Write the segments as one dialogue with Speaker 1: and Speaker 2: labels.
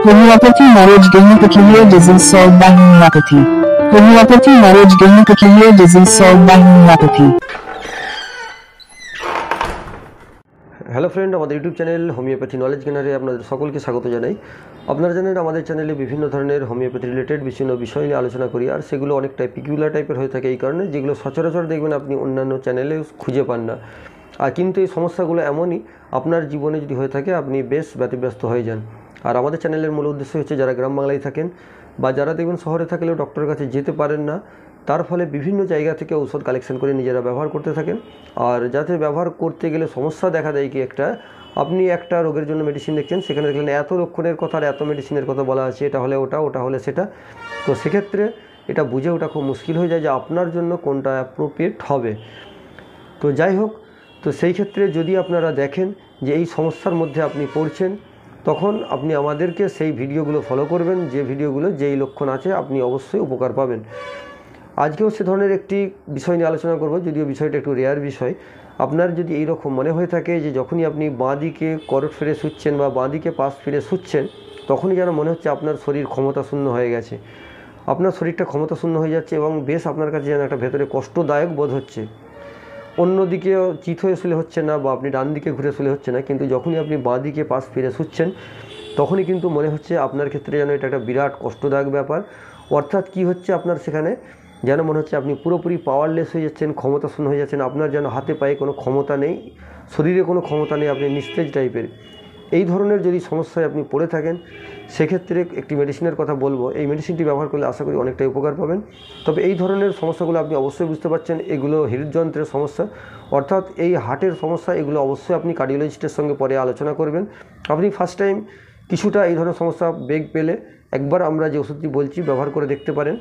Speaker 1: Homeopathy knowledge gain peculiar disease solved by homeopathy. Homeopathy knowledge gain peculiar disease solved by homeopathy.
Speaker 2: Hello friend, আমাদের YouTube channel homeopathy knowledge গেনারে আপনাদের সকলকে স্বাগত জানাই। আপনারা জানেন আমাদের চ্যানেলে বিভিন্ন ধরনের হোমিওপ্যাথি রিলেটেড বিভিন্ন বিষয় নিয়ে আলোচনা করি, আর সেগুলো অনেকটাই পিকুলার টাইপের হয়ে থাকে এই কারণে যেগুলো সচরাচর দেখবেন আপনি অন্যান্য চ্যানেলে খুঁজে পান না। আর কিন্তু এই সমস্যাগুলো এমনই আপনার জীবনে যদি হয়ে থাকে আপনি বেশ ব্যতিব্যস্ত হয়ে যান। আর আমাদের চ্যানেলের মূল উদ্দেশ্য হচ্ছে যারা গ্রাম বাংলায় থাকেন বা যারা দেখবেন শহরে থাকলেও ডক্টরের কাছে যেতে পারেন না, তার ফলে বিভিন্ন জায়গা থেকে ঔষধ কালেকশন করে নিজেরা ব্যবহার করতে থাকেন। আর যাতে ব্যবহার করতে গেলে সমস্যা দেখা দেয় কি, আপনি একটা রোগের জন্য মেডিসিন দেখছেন, সেখানে দেখলেন এত লক্ষণের কথা আর এত মেডিসিনের কথা বলা আছে, এটা হলে ওটা, ওটা হলে সেটা। তো সেক্ষেত্রে এটা বুঝে ওঠা খুব মুশকিল হয়ে যায় যে আপনার জন্য কোনটা অ্যাপ্রোপ্রিয়েট হবে। তো যাই হোক, তো সেই ক্ষেত্রে যদি আপনারা দেখেন যে এই সমস্যার মধ্যে আপনি পড়ছেন, তখন আপনি আমাদেরকে সেই ভিডিওগুলো ফলো করবেন, যে ভিডিওগুলো যেই লক্ষণ আছে আপনি অবশ্যই উপকার পাবেন। আজকেও সে ধরনের একটি বিষয় নিয়ে আলোচনা করব, যদিও বিষয়টা একটু রেয়ার বিষয়। আপনার যদি এই রকম মনে হয়ে থাকে যে যখনই আপনি বাঁ দিকে করট ফিরে শুচ্ছেন বা বাঁ দিকে পাশ ফিরে শুচ্ছেন, তখনই যেন মনে হচ্ছে আপনার শরীর ক্ষমতাশূন্য হয়ে গেছে, আপনার শরীরটা ক্ষমতাশূন্য হয়ে যাচ্ছে এবং বেশ আপনার কাছে যেন একটা ভেতরে কষ্টদায়ক বোধ হচ্ছে। অন্যদিকে চিত হয়ে শুলে হচ্ছে না বা আপনি ডান দিকে ঘুরে শুলে হচ্ছে না, কিন্তু যখনই আপনি বাঁ দিকে পাশ ফিরে শুচ্ছেন তখনই কিন্তু মনে হচ্ছে আপনার ক্ষেত্রে যেন এটা একটা বিরাট কষ্টদায়ক ব্যাপার। অর্থাৎ কি হচ্ছে, আপনার সেখানে যেন মনে হচ্ছে আপনি পুরোপুরি পাওয়ারলেস হয়ে যাচ্ছেন, ক্ষমতাশূন্য হয়ে যাচ্ছেন, আপনার যেন হাতে পায়ে কোনো ক্ষমতা নেই, শরীরে কোনো ক্ষমতা নেই, আপনি নিস্তেজ টাইপের। এই ধরনের যদি সমস্যায় আপনি পড়ে থাকেন, সেক্ষেত্রে একটি মেডিসিনের কথা বলবো। এই মেডিসিনটি ব্যবহার করলে আশা করি অনেকটাই উপকার পাবেন। তবে এই ধরনের সমস্যাগুলো আপনি অবশ্যই বুঝতে পারছেন, এগুলো হৃদযন্ত্রের সমস্যা, অর্থাৎ এই হার্টের সমস্যা। এগুলো অবশ্যই আপনি কার্ডিওলজিস্টের সঙ্গে পরে আলোচনা করবেন। আপনি ফার্স্ট টাইম কিছুটা এই ধরনের সমস্যা বেগ পেলে একবার আমরা যে ওষুধটি বলছি ব্যবহার করে দেখতে পারেন।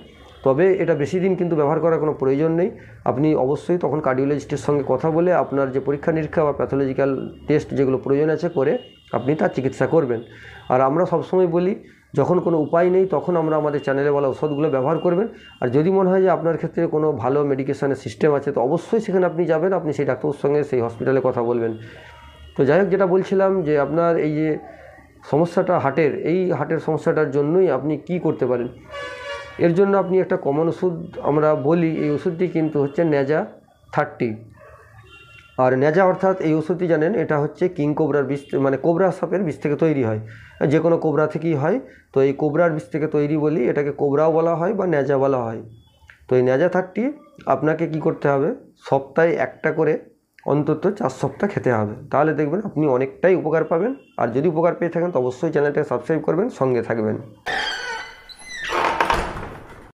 Speaker 2: তবে এটা বেশি দিন কিন্তু ব্যবহার করার কোনো প্রয়োজন নেই। আপনি অবশ্যই তখন কার্ডিওলজিস্টের সঙ্গে কথা বলে আপনার যে পরীক্ষা নিরীক্ষা বা প্যাথোলজিক্যাল টেস্ট যেগুলো প্রয়োজন আছে করে আপনি তার চিকিৎসা করবেন। আর আমরা সবসময় বলি, যখন কোনো উপায় নেই তখন আমরা আমাদের চ্যানেলে বলা ওষুধগুলো ব্যবহার করবেন। আর যদি মনে হয় যে আপনার ক্ষেত্রে কোনো ভালো মেডিকেশনের সিস্টেম আছে, তো অবশ্যই সেখানে আপনি যাবেন, আপনি সেই ডাক্তারের সঙ্গে সেই হসপিটালে কথা বলবেন। তো যাই হোক, যেটা বলছিলাম যে আপনার এই যে সমস্যাটা হার্টের, এই হার্টের সমস্যাটার জন্যই আপনি কি করতে পারেন। এর জন্য আপনি একটা কমন ওষুধ আমরা বলি, এই ওষুধটি কিন্তু হচ্ছে ন্যাজা 30। আর ন্যাজা অর্থাৎ এই ওষুধটি জানেন, এটা হচ্ছে কিং কোবরার বিষ, মানে কোবরা সাপের বিষ থেকে তৈরি হয়, যে কোনো কোবরা থেকেই হয়। তো এই কোবরার বিষ থেকে তৈরি বলি এটাকে কোবরাও বলা হয় বা ন্যাজা বলা হয়। তো এই ন্যাজা 30 আপনাকে কি করতে হবে, সপ্তাহে একটা করে অন্তত 4 সপ্তাহ খেতে হবে, তাহলে দেখবেন আপনি অনেকটাই উপকার পাবেন। আর যদি উপকার পেয়ে থাকেন তো অবশ্যই চ্যানেলটাকে সাবস্ক্রাইব করবেন, সঙ্গে থাকবেন।